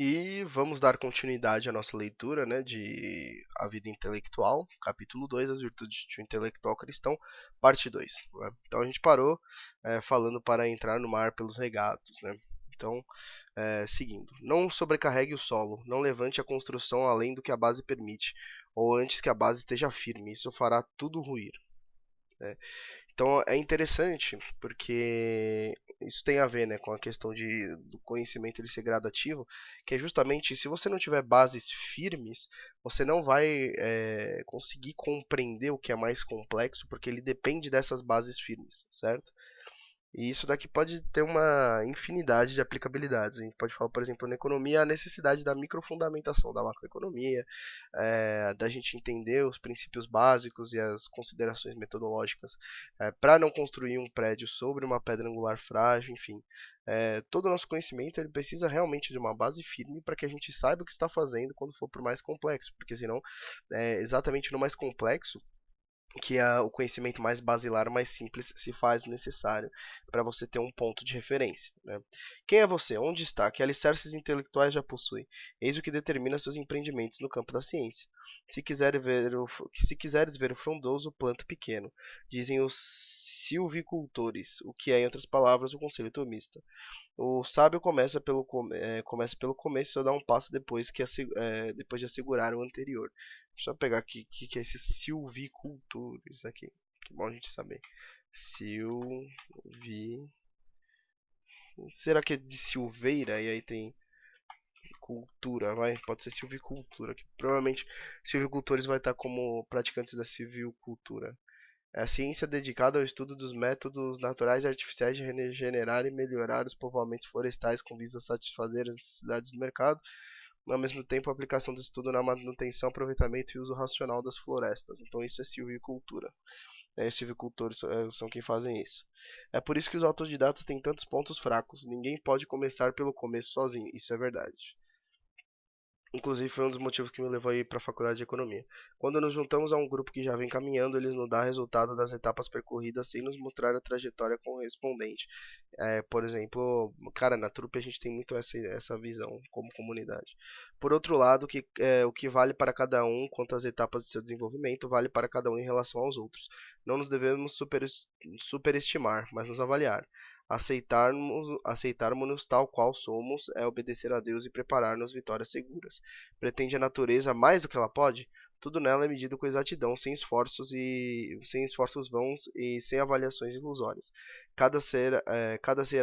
E vamos dar continuidade à nossa leitura, né, de A Vida Intelectual, capítulo 2, As Virtudes de um Intelectual Cristão, parte 2. Né? Então a gente parou falando para entrar no mar pelos regatos. Né? Então, seguindo. Não sobrecarregue o solo, não levante a construção além do que a base permite, ou antes que a base esteja firme, isso fará tudo ruir. Né? Então é interessante porque isso tem a ver, né, com a questão do conhecimento ele ser gradativo, que é justamente se você não tiver bases firmes, você não vai conseguir compreender o que é mais complexo, porque ele depende dessas bases firmes, certo? E isso daqui pode ter uma infinidade de aplicabilidades. A gente pode falar, por exemplo, na economia, a necessidade da microfundamentação da macroeconomia, da gente entender os princípios básicos e as considerações metodológicas para não construir um prédio sobre uma pedra angular frágil, enfim. Todo o nosso conhecimento ele precisa realmente de uma base firme para que a gente saiba o que está fazendo quando for para o mais complexo, porque senão, exatamente no mais complexo, que o conhecimento mais basilar, mais simples, se faz necessário para você ter um ponto de referência. Né? Quem é você? Onde está? Que alicerces intelectuais já possui? Eis o que determina seus empreendimentos no campo da ciência. Se quiseres ver o frondoso, planta o pequeno, dizem os silvicultores, o que é, em outras palavras, o conselho tomista. O sábio começa pelo começo e só dá um passo depois de assegurar o anterior. Deixa eu pegar aqui o que é esse silvicultores aqui. Que bom a gente saber. Silvi. Será que é de Silveira? E aí tem cultura, vai? Pode ser silvicultura. Que provavelmente silvicultores vai estar como praticantes da silvicultura. É a ciência dedicada ao estudo dos métodos naturais e artificiais de regenerar e melhorar os povoamentos florestais com vista a satisfazer as necessidades do mercado, ao mesmo tempo a aplicação do estudo na manutenção, aproveitamento e uso racional das florestas. Então isso é silvicultura. Os silvicultores são quem fazem isso. É por isso que os autodidatas têm tantos pontos fracos. Ninguém pode começar pelo começo sozinho. Isso é verdade. Inclusive foi um dos motivos que me levou a ir para a faculdade de economia. Quando nos juntamos a um grupo que já vem caminhando, eles nos dão resultado das etapas percorridas sem nos mostrar a trajetória correspondente. Por exemplo, cara, na trupe a gente tem muito essa visão como comunidade. Por outro lado, o que vale para cada um quanto às etapas de seu desenvolvimento, vale para cada um em relação aos outros. Não nos devemos superestimar, mas nos avaliar. Aceitarmos-nos tal qual somos é obedecer a Deus e preparar-nos vitórias seguras. Pretende a natureza mais do que ela pode? Tudo nela é medido com exatidão, sem esforços vãos e sem avaliações ilusórias. Cada ser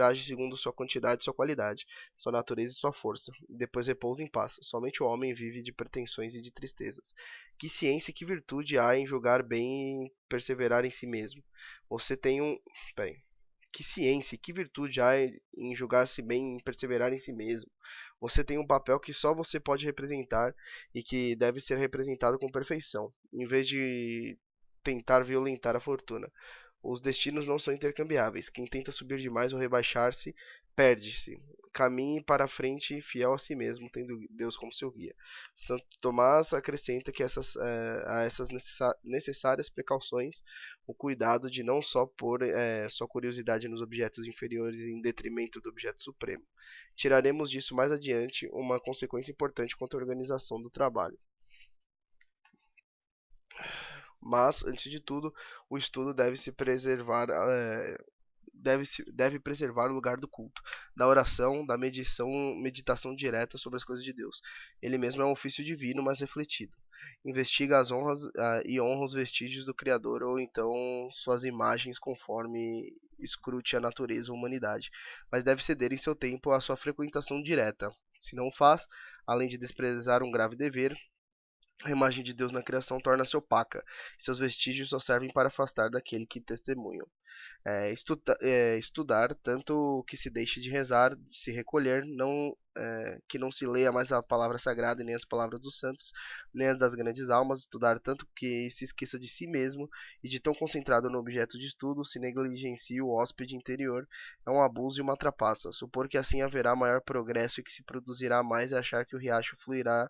age segundo sua quantidade e sua qualidade, sua natureza e sua força. Depois repousa em paz. Somente o homem vive de pretensões e de tristezas. Que ciência e que virtude há em julgar bem e perseverar em si mesmo? Você tem um. Peraí. Que ciência e que virtude há em julgar-se bem e perseverar em si mesmo? Você tem um papel que só você pode representar e que deve ser representado com perfeição, em vez de tentar violentar a fortuna. Os destinos não são intercambiáveis. Quem tenta subir demais ou rebaixar-se, perde-se. Caminhe para a frente fiel a si mesmo, tendo Deus como seu guia. Santo Tomás acrescenta que a essas necessárias precauções, o cuidado de não só pôr só curiosidade nos objetos inferiores em detrimento do objeto supremo. Tiraremos disso mais adiante uma consequência importante quanto à organização do trabalho. Mas, antes de tudo, o estudo deve preservar o lugar do culto, da oração, da meditação direta sobre as coisas de Deus. Ele mesmo é um ofício divino, mas refletido. Investiga as honras e honra os vestígios do Criador, ou então suas imagens, conforme escrute a natureza ou humanidade, mas deve ceder em seu tempo à sua frequentação direta. Se não o faz, além de desprezar um grave dever, a imagem de Deus na criação torna-se opaca, e seus vestígios só servem para afastar daquele que testemunham. Estudar tanto que se deixe de rezar, de se recolher, que não se leia mais a palavra sagrada e nem as palavras dos santos, nem as das grandes almas, estudar tanto que se esqueça de si mesmo e de tão concentrado no objeto de estudo, se negligencie o hóspede interior, é um abuso e uma trapaça. Supor que assim haverá maior progresso e que se produzirá mais é achar que o riacho fluirá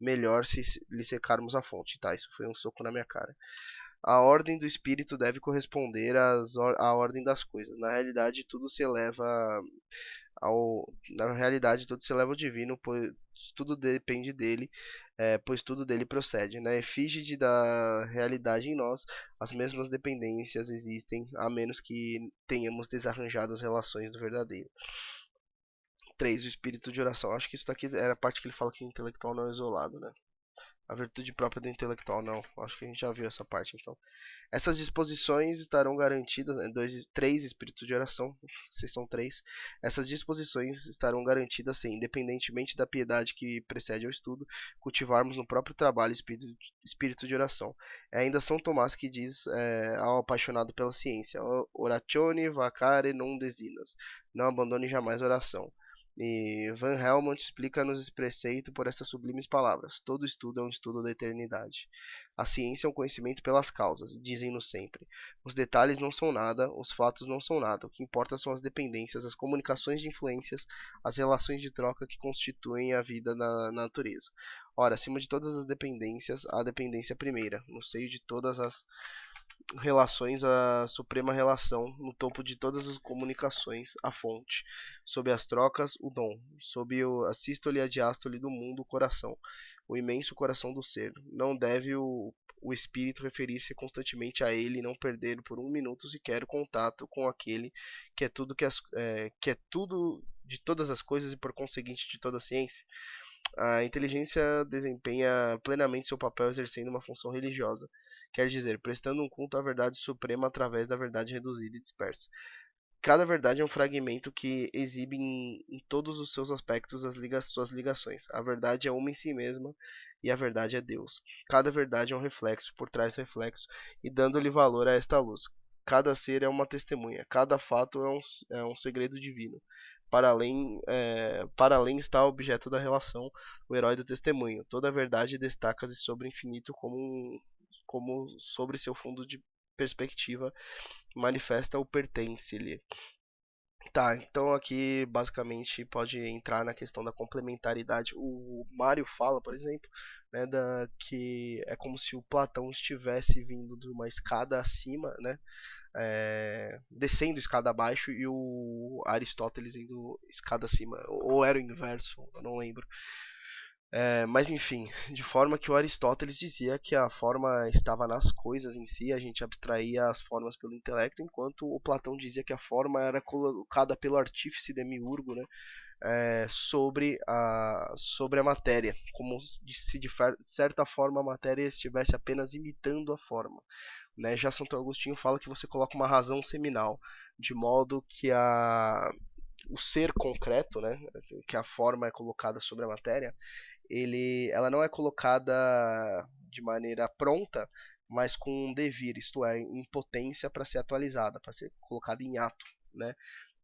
melhor se lhe secarmos a fonte. Tá, isso foi um soco na minha cara. A ordem do espírito deve corresponder à ordem das coisas. Na realidade, tudo se eleva Na realidade, tudo se eleva ao divino, pois tudo depende dele, pois tudo dele procede. Na efígie da realidade em nós, as mesmas dependências existem, a menos que tenhamos desarranjado as relações do verdadeiro. 3. O espírito de oração. Acho que isso daqui era a parte que ele fala que o intelectual não é isolado, né? A virtude própria do intelectual, não. Acho que a gente já viu essa parte, então. Essas disposições estarão garantidas, né, três espíritos de oração, seção 3. Essas disposições estarão garantidas se, independentemente da piedade que precede ao estudo, cultivarmos no próprio trabalho espírito de oração. É ainda São Tomás que diz ao apaixonado pela ciência: Oratione vacare non desinas. Não abandone jamais a oração. E Van Helmont explica-nos esse preceito por essas sublimes palavras: todo estudo é um estudo da eternidade. A ciência é um conhecimento pelas causas, dizem-nos sempre. Os detalhes não são nada, os fatos não são nada. O que importa são as dependências, as comunicações de influências, as relações de troca que constituem a vida na natureza. Ora, acima de todas as dependências, há a dependência primeira, no seio de todas as relações, a suprema relação, no topo de todas as comunicações, a fonte, sob as trocas, o dom, sob a sístole e a diástole do mundo, o coração, o imenso coração do ser. Não deve o espírito referir-se constantemente a ele e não perder por um minuto sequer o contato com aquele que é tudo que é tudo de todas as coisas e por conseguinte de toda a ciência. A inteligência desempenha plenamente seu papel exercendo uma função religiosa, quer dizer, prestando um culto à verdade suprema através da verdade reduzida e dispersa. Cada verdade é um fragmento que exibe em todos os seus aspectos suas ligações. A verdade é uma em si mesma e a verdade é Deus. Cada verdade é um reflexo por trás do reflexo e dando-lhe valor a esta luz. Cada ser é uma testemunha, cada fato é um segredo divino. Para além está o objeto da relação, o herói do testemunho. Toda a verdade destaca-se sobre o infinito como sobre seu fundo de perspectiva manifesta o pertence-lhe. Tá, então aqui basicamente pode entrar na questão da complementaridade. O Mário fala, por exemplo, né, que é como se o Platão estivesse vindo de uma escada acima, né, descendo escada abaixo e o Aristóteles indo escada acima, ou era o inverso, eu não lembro. Mas enfim, de forma que o Aristóteles dizia que a forma estava nas coisas em si, a gente abstraía as formas pelo intelecto, enquanto o Platão dizia que a forma era colocada pelo artífice demiurgo, né, sobre a matéria, como se de certa forma a matéria estivesse apenas imitando a forma. Né? Já Santo Agostinho fala que você coloca uma razão seminal, de modo que o ser concreto, né, que a forma é colocada sobre a matéria, ela não é colocada de maneira pronta, mas com um devir, isto é, em potência para ser atualizada, para ser colocada em ato, né?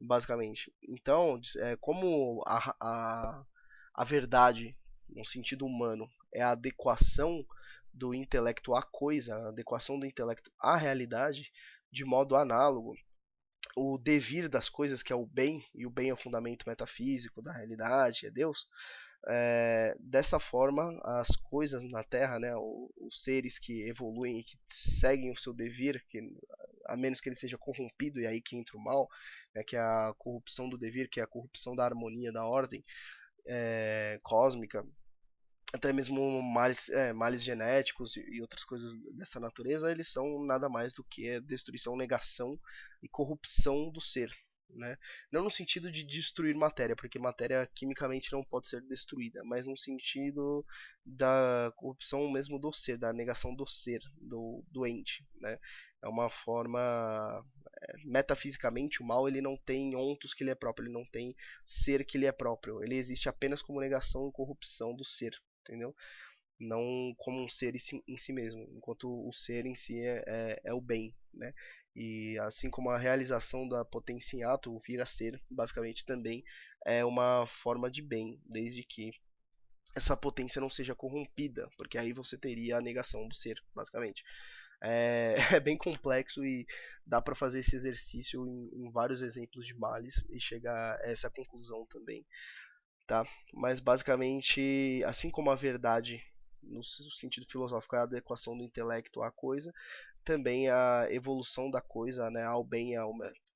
Basicamente. Então, como a verdade, no sentido humano, é a adequação do intelecto à coisa, a adequação do intelecto à realidade, de modo análogo, o devir das coisas, que é o bem, e o bem é o fundamento metafísico da realidade, é Deus, dessa forma, as coisas na Terra, né, os seres que evoluem e que seguem o seu devir, a menos que ele seja corrompido, e aí que entra o mal, né, que é a corrupção do devir, que é a corrupção da harmonia, da ordem cósmica, até mesmo males genéticos e outras coisas dessa natureza, eles são nada mais do que destruição, negação e corrupção do ser. Né? Não no sentido de destruir matéria, porque matéria quimicamente não pode ser destruída, mas no sentido da corrupção mesmo do ser, da negação do ser, do ente. Né? É uma forma. Metafisicamente, o mal ele não tem ontos que ele é próprio, ele não tem ser que ele é próprio. Ele existe apenas como negação e corrupção do ser, entendeu? Não como um ser em si mesmo, enquanto o ser em si é o bem, né? E assim como a realização da potência em ato, o vir a ser, basicamente também é uma forma de bem, desde que essa potência não seja corrompida, porque aí você teria a negação do ser, basicamente. É bem complexo e dá para fazer esse exercício em vários exemplos de males e chegar a essa conclusão também, tá? Mas basicamente, assim como a verdade no sentido filosófico é a adequação do intelecto à coisa, também a evolução da coisa, né, ao bem,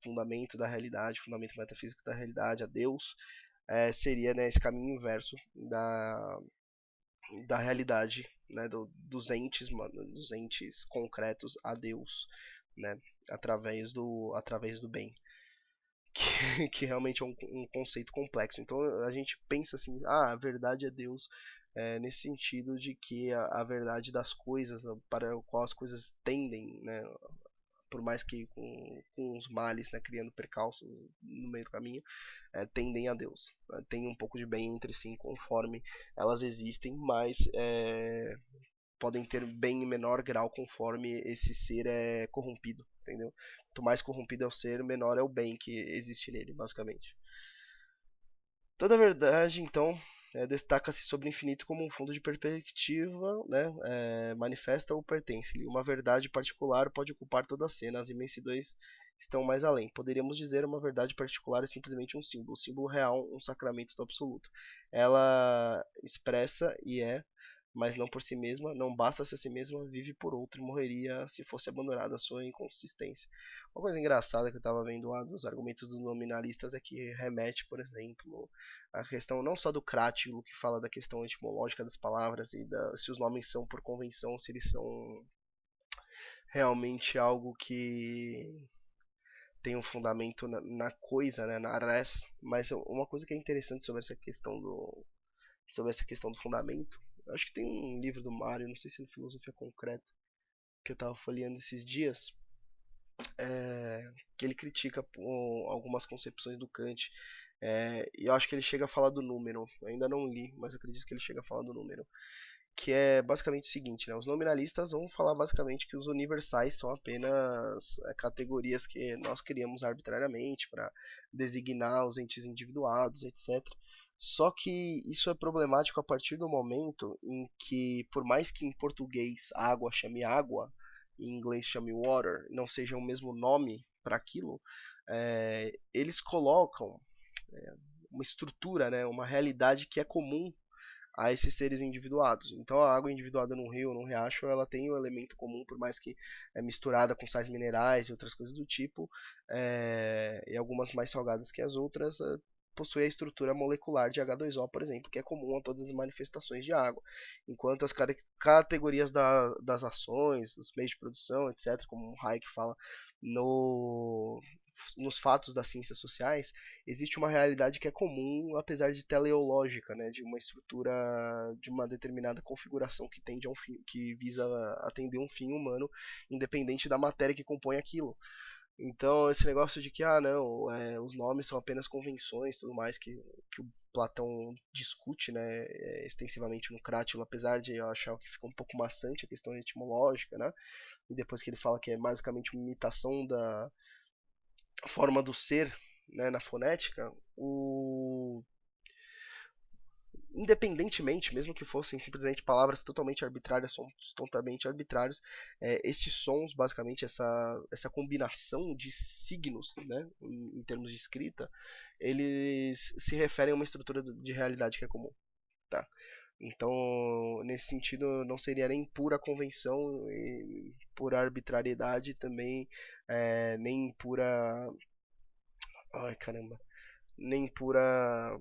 fundamento da realidade, fundamento metafísico da realidade, a Deus, seria, né, esse caminho inverso da realidade, né, dos entes concretos a Deus, né, através do bem, que realmente é um conceito complexo. Então a gente pensa assim, a verdade é Deus, nesse sentido de que a verdade das coisas, para o qual as coisas tendem, né, por mais que com os males, né, criando percalços no meio do caminho, tendem a Deus. Tem um pouco de bem entre si, conforme elas existem, mas podem ter bem em menor grau conforme esse ser é corrompido, entendeu? Quanto mais corrompido é o ser, menor é o bem que existe nele, basicamente. Toda verdade, então, destaca-se sobre o infinito como um fundo de perspectiva, né, manifesta ou pertence-lhe. Uma verdade particular pode ocupar toda a cena, as imensidões estão mais além. Poderíamos dizer uma verdade particular é simplesmente um símbolo real, um sacramento do absoluto. Ela expressa e mas não por si mesma, não basta-se a si mesma, vive por outro e morreria se fosse abandonada a sua inconsistência. Uma coisa engraçada que eu estava vendo lá dos argumentos dos nominalistas é que remete, por exemplo, a questão não só do Crátilo, que fala da questão etimológica das palavras e se os nomes são por convenção, se eles são realmente algo que tem um fundamento na coisa, né, na res, mas uma coisa que é interessante sobre essa questão do fundamento, eu acho que tem um livro do Mário, não sei se é Filosofia Concreta, que eu estava folheando esses dias, que ele critica algumas concepções do Kant. E eu acho que ele chega a falar do número. Eu ainda não li, mas eu acredito que ele chega a falar do número. Que é basicamente o seguinte, né? Os nominalistas vão falar basicamente que os universais são apenas categorias que nós criamos arbitrariamente para designar os entes individuados, etc. Só que isso é problemático a partir do momento em que, por mais que em português água chame água, em inglês chame water, não seja o mesmo nome para aquilo, eles colocam uma estrutura, né, uma realidade que é comum a esses seres individuados. Então a água individuada num rio ou num riacho, ela tem um elemento comum, por mais que é misturada com sais minerais e outras coisas do tipo, e algumas mais salgadas que as outras, possui a estrutura molecular de H2O, por exemplo, que é comum a todas as manifestações de água. Enquanto as categorias das ações, dos meios de produção, etc., como o Hayek fala no, nos fatos das ciências sociais, existe uma realidade que é comum, apesar de teleológica, né, de uma estrutura, de uma determinada configuração que tende a um fim, que visa atender um fim humano, independente da matéria que compõe aquilo. Então, esse negócio de que, não, os nomes são apenas convenções, tudo mais, que o Platão discute, né, extensivamente no Crátilo, apesar de eu achar que fica um pouco maçante a questão etimológica, né, e depois que ele fala que é basicamente uma imitação da forma do ser, né, na fonética, independentemente, mesmo que fossem simplesmente palavras totalmente arbitrárias, sons totalmente arbitrários, estes sons, basicamente, essa combinação de signos, né, em termos de escrita, eles se referem a uma estrutura de realidade que é comum. Tá? Então, nesse sentido, não seria nem pura convenção e pura arbitrariedade também, nem pura. Ai, caramba. Nem pura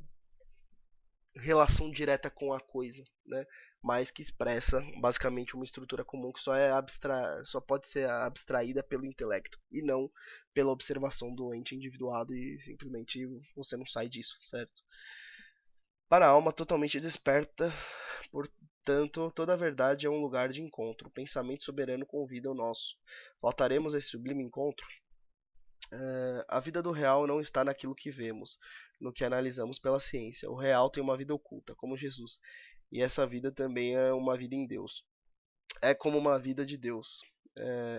relação direta com a coisa, né? Mas que expressa basicamente uma estrutura comum que só pode ser abstraída pelo intelecto e não pela observação do ente individuado e simplesmente você não sai disso, certo? Para a alma totalmente desperta, portanto, toda a verdade é um lugar de encontro. O pensamento soberano convida o nosso. Faltaremos a esse sublime encontro? A vida do real não está naquilo que vemos, no que analisamos pela ciência. O real tem uma vida oculta, como Jesus, e essa vida também é uma vida em Deus. É como uma vida de Deus.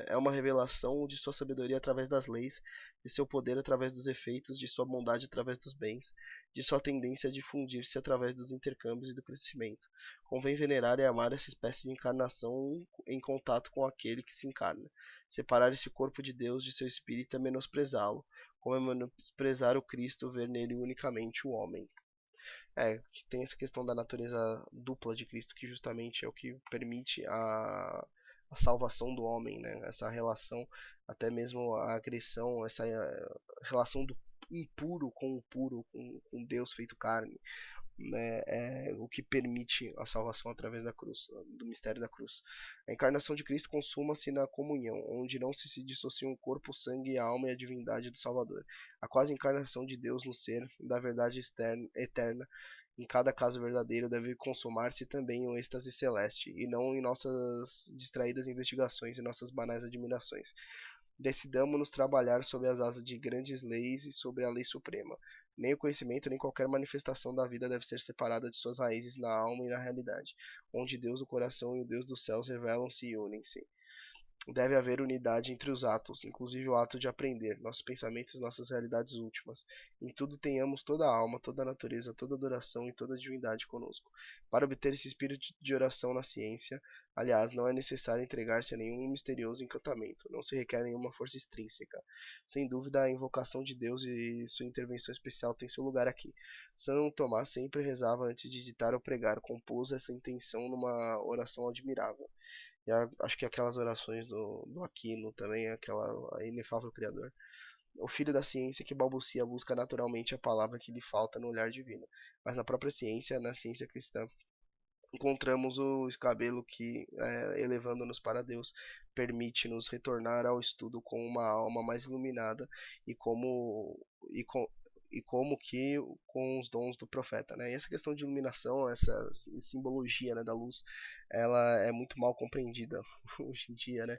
É uma revelação de sua sabedoria através das leis, de seu poder através dos efeitos, de sua bondade através dos bens, de sua tendência a difundir-se através dos intercâmbios e do crescimento. Convém venerar e amar essa espécie de encarnação em contato com aquele que se encarna. Separar esse corpo de Deus de seu espírito é menosprezá-lo, como é menosprezar o Cristo, ver nele unicamente o homem. Que tem essa questão da natureza dupla de Cristo, que justamente é o que permite a salvação do homem, né? Essa relação, até mesmo a agressão, essa relação do impuro com o puro, com Deus feito carne, né, é o que permite a salvação através da cruz, do mistério da cruz. A encarnação de Cristo consuma-se na comunhão, onde não se dissociam o corpo, o sangue, a alma e a divindade do Salvador. A quase encarnação de Deus no ser, da verdade eterna, em cada caso verdadeiro, deve consumar-se também o êxtase celeste, e não em nossas distraídas investigações e nossas banais admirações. Decidamo-nos trabalhar sob as asas de grandes leis e sobre a lei suprema. Nem o conhecimento, nem qualquer manifestação da vida deve ser separada de suas raízes na alma e na realidade, onde Deus do coração e o Deus dos céus revelam-se e unem-se. Deve haver unidade entre os atos, inclusive o ato de aprender, nossos pensamentos, nossas realidades últimas. Em tudo tenhamos toda a alma, toda a natureza, toda a adoração e toda a divindade conosco. Para obter esse espírito de oração na ciência, aliás, não é necessário entregar-se a nenhum misterioso encantamento, não se requer nenhuma força extrínseca. Sem dúvida, a invocação de Deus e sua intervenção especial tem seu lugar aqui. São Tomás sempre rezava antes de ditar ou pregar, compôs essa intenção numa oração admirável. E acho que aquelas orações do Aquino também, aquela a inefável Criador. O filho da ciência que balbucia busca naturalmente a palavra que lhe falta no olhar divino. Mas na própria ciência, na ciência cristã, encontramos o escabelo que, elevando-nos para Deus, permite-nos retornar ao estudo com uma alma mais iluminada e e, com, e como que com os dons do profeta, né? E essa questão de iluminação, essa simbologia, né, da luz, ela é muito mal compreendida hoje em dia, né?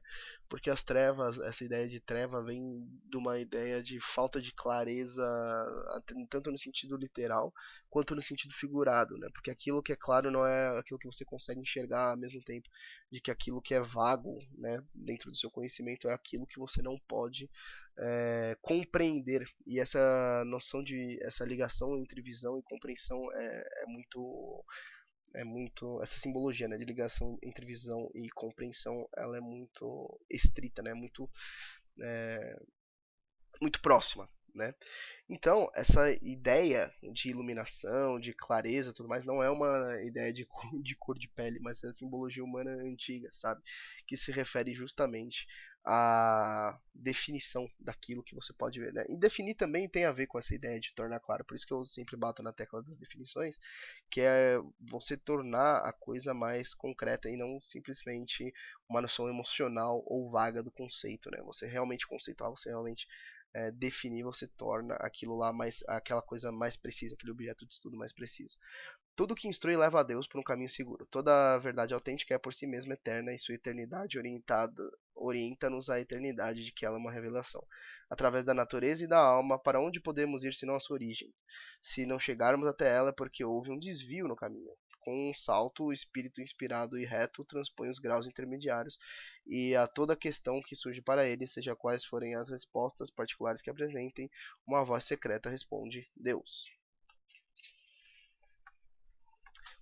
Porque as trevas, essa ideia de treva vem de uma ideia de falta de clareza, tanto no sentido literal quanto no sentido figurado, né? Porque aquilo que é claro não é aquilo que você consegue enxergar ao mesmo tempo de que aquilo que é vago, né, dentro do seu conhecimento é aquilo que você não pode compreender. E essa noção de essa ligação entre visão e compreensão é muito essa simbologia, né, de ligação entre visão e compreensão, ela é muito estrita, né, muito próxima, né? Então, essa ideia de iluminação, de clareza, tudo mais, não é uma ideia de cor de pele, mas é a simbologia humana antiga, sabe? Que se refere justamente à definição daquilo que você pode ver, né? E definir também tem a ver com essa ideia de tornar claro. Por isso que eu sempre bato na tecla das definições, que é você tornar a coisa mais concreta e não simplesmente uma noção emocional ou vaga do conceito, né? Você realmente conceituar, você realmente definir, você torna aquilo lá aquela coisa mais precisa, aquele objeto de estudo mais preciso. Tudo que instrui leva a Deus por um caminho seguro. Toda a verdade autêntica é por si mesma eterna e sua eternidade orienta-nos à eternidade de que ela é uma revelação. Através da natureza e da alma, para onde podemos ir senão a sua origem? Se não chegarmos até ela é porque houve um desvio no caminho. Com um salto, o espírito inspirado e reto transpõe os graus intermediários e a toda questão que surge para ele, seja quais forem as respostas particulares que apresentem, uma voz secreta responde: Deus.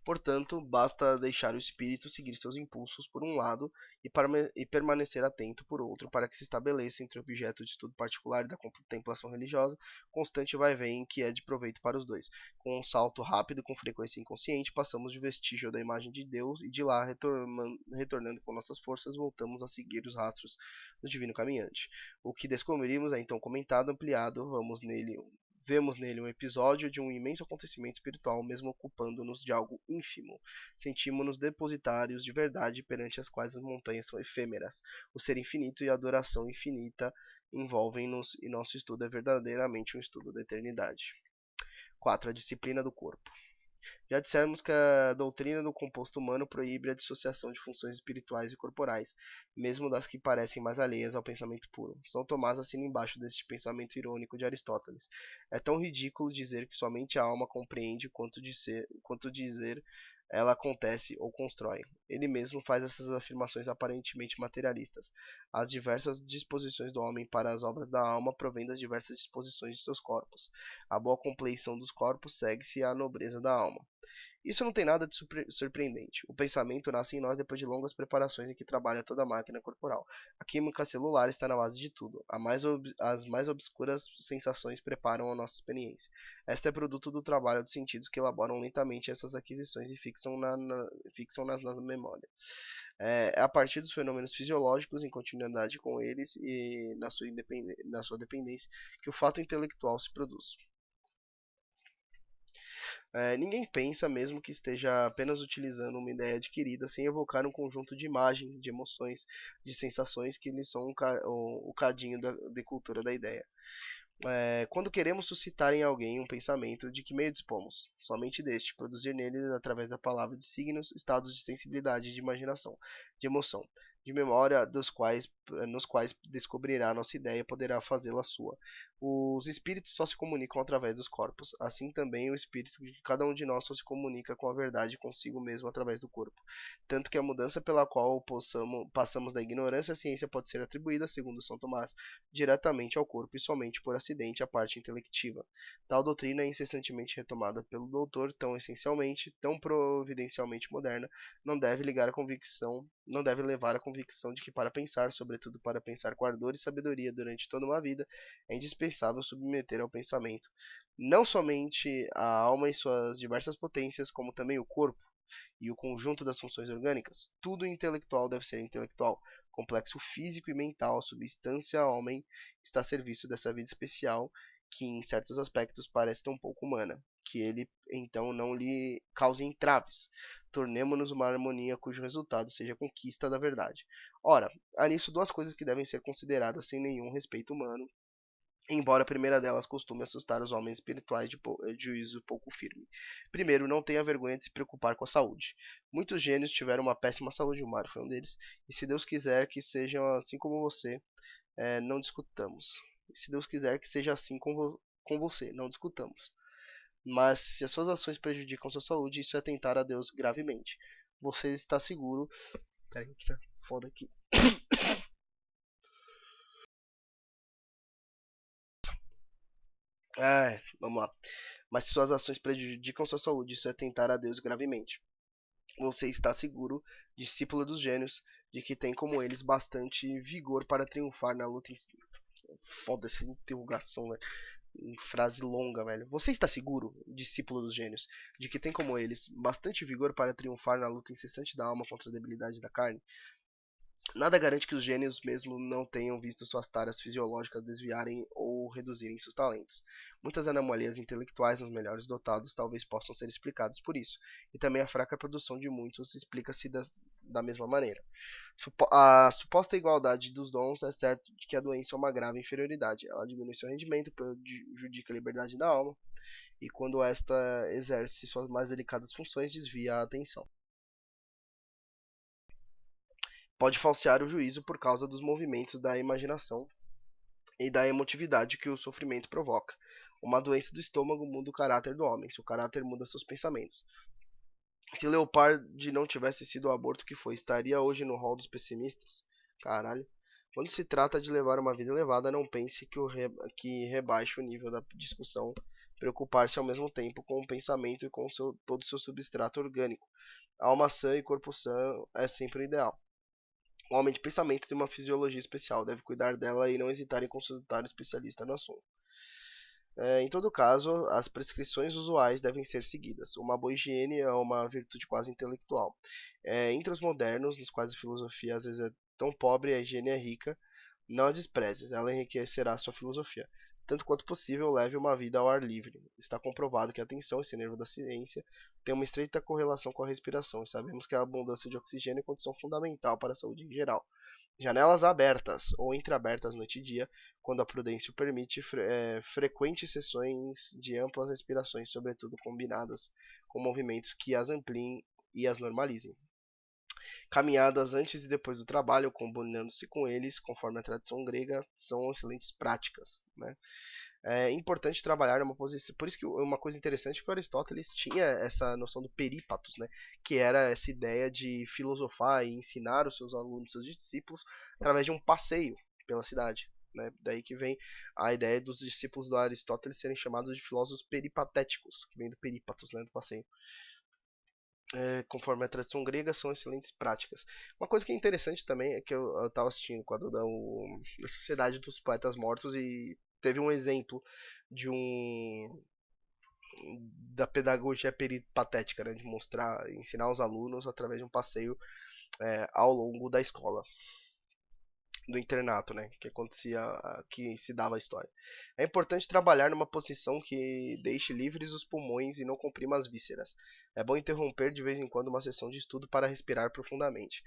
Portanto, basta deixar o espírito seguir seus impulsos por um lado e permanecer atento por outro, para que se estabeleça entre o objeto de estudo particular e da contemplação religiosa constante vai-vem que é de proveito para os dois. Com um salto rápido e com frequência inconsciente, passamos de vestígio da imagem de Deus e de lá, retornando com nossas forças, voltamos a seguir os rastros do divino caminhante. O que descobrimos é então comentado, ampliado, vemos nele um episódio de um imenso acontecimento espiritual, mesmo ocupando-nos de algo ínfimo. Sentimos-nos depositários de verdade perante as quais as montanhas são efêmeras. O ser infinito e a adoração infinita envolvem-nos e nosso estudo é verdadeiramente um estudo da eternidade. 4. A disciplina do corpo. Já dissemos que a doutrina do composto humano proíbe a dissociação de funções espirituais e corporais, mesmo das que parecem mais alheias ao pensamento puro. São Tomás assina embaixo deste pensamento irônico de Aristóteles. É tão ridículo dizer que somente a alma compreende quanto dizer ela acontece ou constrói. Ele mesmo faz essas afirmações aparentemente materialistas. As diversas disposições do homem para as obras da alma provêm das diversas disposições de seus corpos. A boa compleição dos corpos segue-se à nobreza da alma. Isso não tem nada de surpreendente. O pensamento nasce em nós depois de longas preparações em que trabalha toda a máquina corporal. A química celular está na base de tudo. As mais obscuras sensações preparam a nossa experiência. Esta é produto do trabalho dos sentidos que elaboram lentamente essas aquisições e fixam-nas na memória. É a partir dos fenômenos fisiológicos em continuidade com eles e na sua dependência que o fato intelectual se produz. Ninguém pensa, mesmo que esteja apenas utilizando uma ideia adquirida, sem evocar um conjunto de imagens, de emoções, de sensações que lhe são o cadinho de cultura da ideia. Quando queremos suscitar em alguém um pensamento, de que meio dispomos? Somente deste, produzir nele, através da palavra de signos, estados de sensibilidade, de imaginação, de emoção, de memória, nos quais descobrirá nossa ideia e poderá fazê-la sua. Os espíritos só se comunicam através dos corpos, assim também o espírito de cada um de nós só se comunica com a verdade consigo mesmo através do corpo. Tanto que a mudança pela qual passamos da ignorância à ciência pode ser atribuída, segundo São Tomás, diretamente ao corpo e somente por acidente à parte intelectiva. Tal doutrina é incessantemente retomada pelo doutor, tão essencialmente, tão providencialmente moderna, não deve levar à convicção de que para pensar, sobretudo para pensar com ardor e sabedoria durante toda uma vida, é indispensável submeter ao pensamento não somente a alma e suas diversas potências, como também o corpo e o conjunto das funções orgânicas. Tudo intelectual deve ser intelectual. Complexo físico e mental, substância homem, está a serviço dessa vida especial que em certos aspectos parece tão pouco humana, que ele então não lhe cause entraves. Tornemo-nos uma harmonia cujo resultado seja a conquista da verdade. Ora, há nisso duas coisas que devem ser consideradas sem nenhum respeito humano, embora a primeira delas costume assustar os homens espirituais de juízo pouco firme. Primeiro, não tenha vergonha de se preocupar com a saúde. Muitos gênios tiveram uma péssima saúde, o Mário foi um deles, e se Deus quiser que sejam assim como você, não discutamos. Se Deus quiser que seja assim com você, não discutamos. Mas se as suas ações prejudicam sua saúde, isso é tentar a Deus gravemente. Você está seguro. Peraí, que tá foda aqui. Vamos lá. Mas se suas ações prejudicam sua saúde, isso é tentar a Deus gravemente. Você está seguro, discípulo dos gênios, de que tem como eles bastante vigor para triunfar na luta em si. Foda essa interrogação, velho. Frase longa, velho. Você está seguro, discípulo dos gênios, de que tem como eles bastante vigor para triunfar na luta incessante da alma contra a debilidade da carne? Nada garante que os gênios mesmo não tenham visto suas taras fisiológicas desviarem ou reduzirem seus talentos. Muitas anomalias intelectuais nos melhores dotados talvez possam ser explicadas por isso, e também a fraca produção de muitos explica-se da mesma maneira. A suposta igualdade dos dons é certo de que a doença é uma grave inferioridade. Ela diminui seu rendimento, prejudica a liberdade da alma, e quando esta exerce suas mais delicadas funções, desvia a atenção. Pode falsear o juízo por causa dos movimentos da imaginação e da emotividade que o sofrimento provoca. Uma doença do estômago muda o caráter do homem, seu caráter muda seus pensamentos. Se Leopard não tivesse sido o aborto que foi, estaria hoje no rol dos pessimistas? Caralho. Quando se trata de levar uma vida elevada, não pense que rebaixe o nível da discussão preocupar-se ao mesmo tempo com o pensamento e com todo o seu substrato orgânico. Alma sã e corpo sã é sempre o ideal. O homem de pensamento tem uma fisiologia especial, deve cuidar dela e não hesitar em consultar um especialista no assunto. Em todo caso, as prescrições usuais devem ser seguidas. Uma boa higiene é uma virtude quase intelectual. Entre os modernos, nos quais a filosofia às vezes é tão pobre e a higiene é rica, não a desprezes, ela enriquecerá sua filosofia. Tanto quanto possível, leve uma vida ao ar livre. Está comprovado que a atenção, esse nervo da ciência, tem uma estreita correlação com a respiração, e sabemos que a abundância de oxigênio é condição fundamental para a saúde em geral. Janelas abertas ou entreabertas noite e dia, quando a prudência o permite, frequentes sessões de amplas respirações, sobretudo combinadas com movimentos que as ampliem e as normalizem. Caminhadas antes e depois do trabalho, combinando-se com eles, conforme a tradição grega, são excelentes práticas, né? É importante trabalhar numa posição. Por isso que uma coisa interessante é que Aristóteles tinha essa noção do perípatos, né? Que era essa ideia de filosofar e ensinar os seus alunos, seus discípulos, através de um passeio pela cidade. Né? Daí que vem a ideia dos discípulos do Aristóteles serem chamados de filósofos peripatéticos, que vem do perípatos, né? Do passeio. Conforme a tradição grega, são excelentes práticas. Uma coisa que é interessante também é que eu estava assistindo o quadro da Sociedade dos Poetas Mortos e teve um exemplo de da pedagogia peripatética, né, de mostrar, ensinar os alunos através de um passeio ao longo da escola, do internato, né, que acontecia, que se dava a história. É importante trabalhar numa posição que deixe livres os pulmões e não comprima as vísceras. É bom interromper de vez em quando uma sessão de estudo para respirar profundamente.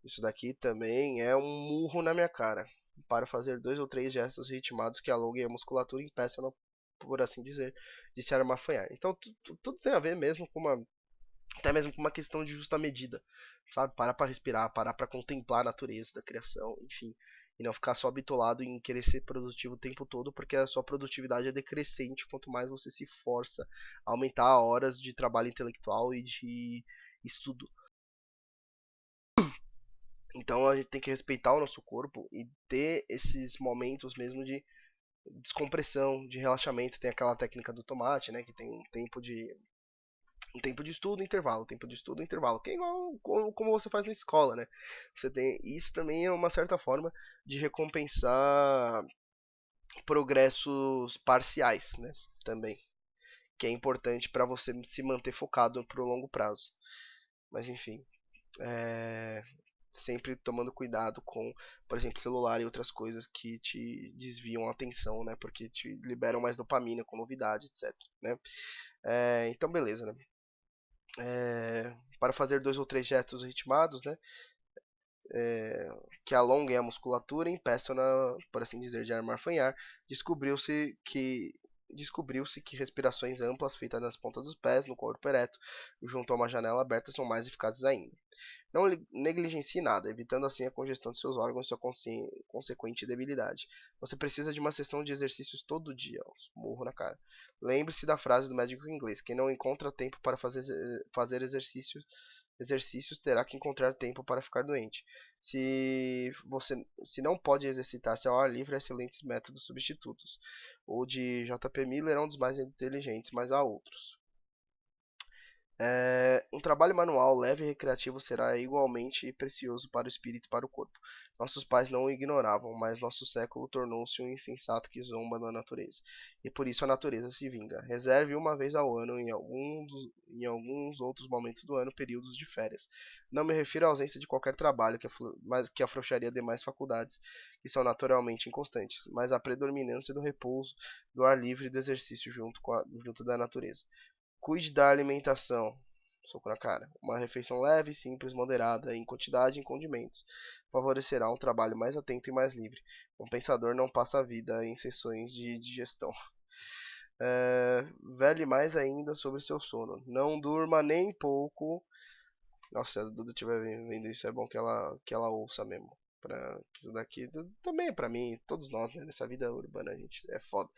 Isso daqui também é um murro na minha cara. Para fazer 2 ou 3 gestos ritmados que alonguem a musculatura e impeçam, por assim dizer, de se armafanhar. Então tudo tem a ver mesmo com uma, até mesmo com uma questão de justa medida, sabe? Parar para respirar, parar para contemplar a natureza da criação, enfim, e não ficar só bitolado em querer ser produtivo o tempo todo, porque a sua produtividade é decrescente quanto mais você se força a aumentar horas de trabalho intelectual e de estudo. Então a gente tem que respeitar o nosso corpo e ter esses momentos mesmo de descompressão, de relaxamento. Tem aquela técnica do tomate, né, que tem um tempo de estudo, intervalo, tempo de estudo, intervalo, que é igual como você faz na escola, né? Você tem isso também é uma certa forma de recompensar progressos parciais, né? Também, que é importante para você se manter focado pro longo prazo. Mas enfim, é, sempre tomando cuidado com, por exemplo, celular e outras coisas que te desviam a atenção, né? Porque te liberam mais dopamina com novidade, etc. Né? Então, beleza, né? Para fazer 2 ou 3 gestos ritmados, né? Que alonguem a musculatura e impeçam, por assim dizer, de armarfanhar, descobriu-se que respirações amplas feitas nas pontas dos pés, no corpo ereto, junto a uma janela aberta, são mais eficazes ainda. Não negligencie nada, evitando assim a congestão de seus órgãos e sua consequente debilidade. Você precisa de uma sessão de exercícios todo dia. Murro na cara. Lembre-se da frase do médico inglês: quem não encontra tempo para fazer exercícios terá que encontrar tempo para ficar doente. Se não pode exercitar-se ao ar livre, há excelentes métodos substitutos. O de J.P. Miller é um dos mais inteligentes, mas há outros. Um trabalho manual leve e recreativo será igualmente precioso para o espírito e para o corpo. Nossos pais não o ignoravam, mas nosso século tornou-se um insensato que zomba da natureza. E por isso a natureza se vinga. Reserve uma vez ao ano, em alguns outros momentos do ano, períodos de férias. Não me refiro à ausência de qualquer trabalho que afrouxaria demais faculdades, que são naturalmente inconstantes, mas à predominância do repouso, do ar livre e do exercício junto da natureza. Cuide da alimentação. Soco na cara. Uma refeição leve, simples, moderada em quantidade e em condimentos favorecerá um trabalho mais atento e mais livre. Um pensador não passa a vida em sessões de digestão. Vele mais ainda sobre seu sono. Não durma nem pouco. Nossa, se a Duda estiver vendo isso, é bom que ela ouça mesmo. Isso daqui também é pra mim, todos nós, né? Nessa vida urbana, a gente é foda.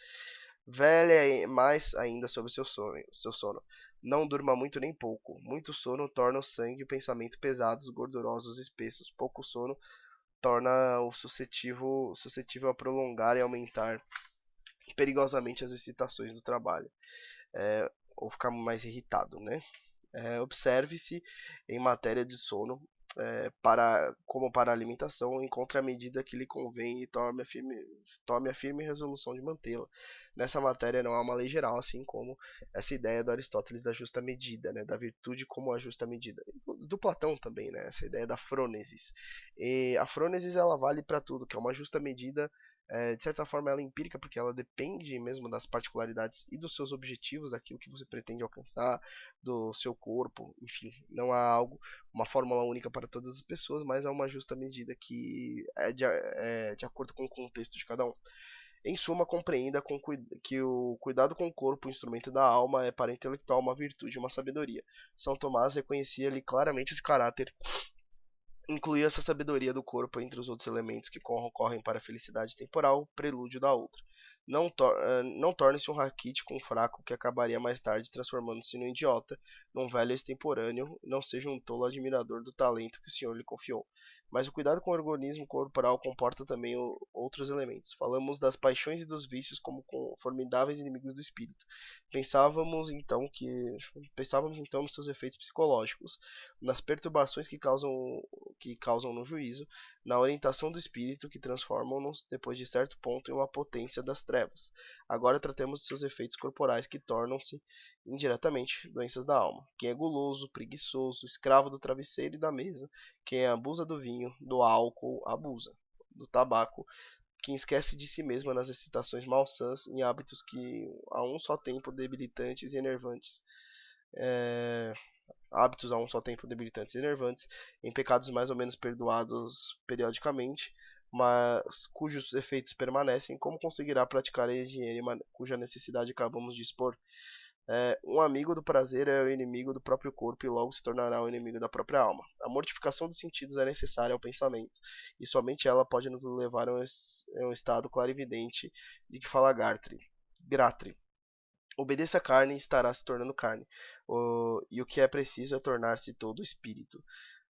Vele mais ainda sobre seu sono. Não durma muito nem pouco. Muito sono torna o sangue e o pensamento pesados, gordurosos e espessos. Pouco sono torna o suscetível a prolongar e aumentar perigosamente as excitações do trabalho. Ou ficar mais irritado, né? Observe-se em matéria de sono, como para a alimentação, encontre a medida que lhe convém e tome a firme resolução de mantê-la. Nessa matéria não há uma lei geral, assim como essa ideia do Aristóteles da justa medida, né, da virtude como a justa medida. Do Platão também, né, essa ideia da frônesis. E a frônesis ela vale para tudo, que é uma justa medida. De certa forma ela é empírica porque ela depende mesmo das particularidades e dos seus objetivos, daquilo que você pretende alcançar, do seu corpo, enfim, não há uma fórmula única para todas as pessoas, mas há uma justa medida que é de acordo com o contexto de cada um. Em suma, compreenda que o cuidado com o corpo, o instrumento da alma, é para o intelectual uma virtude e uma sabedoria. São Tomás reconhecia-lhe claramente esse caráter, incluía essa sabedoria do corpo entre os outros elementos que concorrem para a felicidade temporal, prelúdio da outra. Não torne-se um raquítico, um fraco, que acabaria mais tarde transformando-se num idiota, num velho extemporâneo, não seja um tolo admirador do talento que o Senhor lhe confiou. Mas o cuidado com o organismo corporal comporta também outros elementos. Falamos das paixões e dos vícios como formidáveis inimigos do espírito. Pensávamos então nos seus efeitos psicológicos, nas perturbações que causam no juízo, na orientação do espírito que transformam-nos, depois de certo ponto, em uma potência das trevas. Agora tratemos de seus efeitos corporais que tornam-se, indiretamente, doenças da alma. Quem é guloso, preguiçoso, escravo do travesseiro e da mesa, quem abusa do vinho, do álcool, abusa do tabaco, quem esquece de si mesmo nas excitações malsãs, em hábitos que a um só tempo debilitantes e enervantes, é, hábitos a um só tempo debilitantes e enervantes, em pecados mais ou menos perdoados periodicamente, mas cujos efeitos permanecem, como conseguirá praticar a higiene cuja necessidade acabamos de expor? Um amigo do prazer é o inimigo do próprio corpo e logo se tornará o inimigo da própria alma. A mortificação dos sentidos é necessária ao pensamento, e somente ela pode nos levar a um estado clarividente de que fala Gratri. Obedeça a carne e estará se tornando carne, e o que é preciso é tornar-se todo espírito.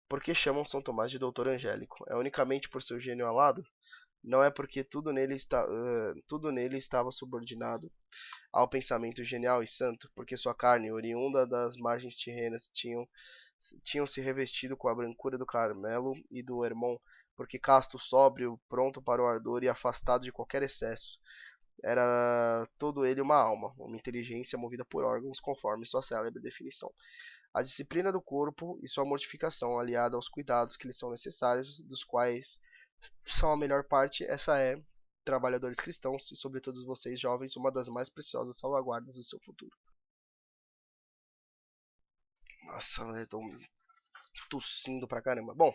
Por que chamam São Tomás de doutor angélico? É unicamente por seu gênio alado? Não é porque tudo nele estava subordinado ao pensamento genial e santo, porque sua carne, oriunda das margens tirrenas, tinham se revestido com a brancura do Carmelo e do Hermon, porque casto, sóbrio, pronto para o ardor e afastado de qualquer excesso, era todo ele uma inteligência movida por órgãos, conforme sua célebre definição. A disciplina do corpo e sua mortificação, aliada aos cuidados que lhe são necessários, dos quais são a melhor parte, essa é, trabalhadores cristãos e sobretudo vocês jovens, uma das mais preciosas salvaguardas do seu futuro. Nossa, eu tô tossindo pra caramba. Bom,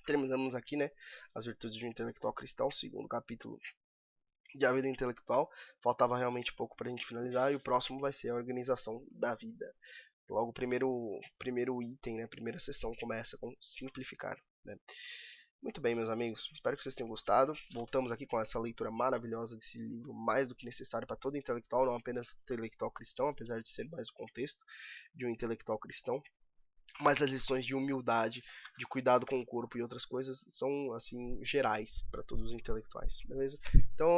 terminamos aqui, né, as virtudes de um intelectual cristão, segundo capítulo de A Vida Intelectual. Faltava realmente pouco pra gente finalizar e o próximo vai ser a organização da vida. Logo, o primeiro item, né, primeira sessão começa com simplificar, né. Muito bem, meus amigos, espero que vocês tenham gostado. Voltamos aqui com essa leitura maravilhosa desse livro, mais do que necessário para todo intelectual, não apenas intelectual cristão, apesar de ser mais o contexto de um intelectual cristão. Mas as lições de humildade, de cuidado com o corpo e outras coisas são, assim, gerais para todos os intelectuais, beleza? Então,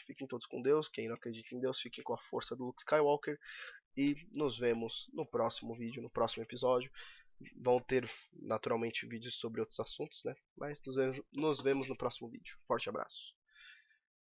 fiquem todos com Deus. Quem não acredita em Deus, fiquem com a força do Luke Skywalker. E nos vemos no próximo vídeo, no próximo episódio. Vão ter naturalmente vídeos sobre outros assuntos, né? Mas nos vemos no próximo vídeo. Forte abraço.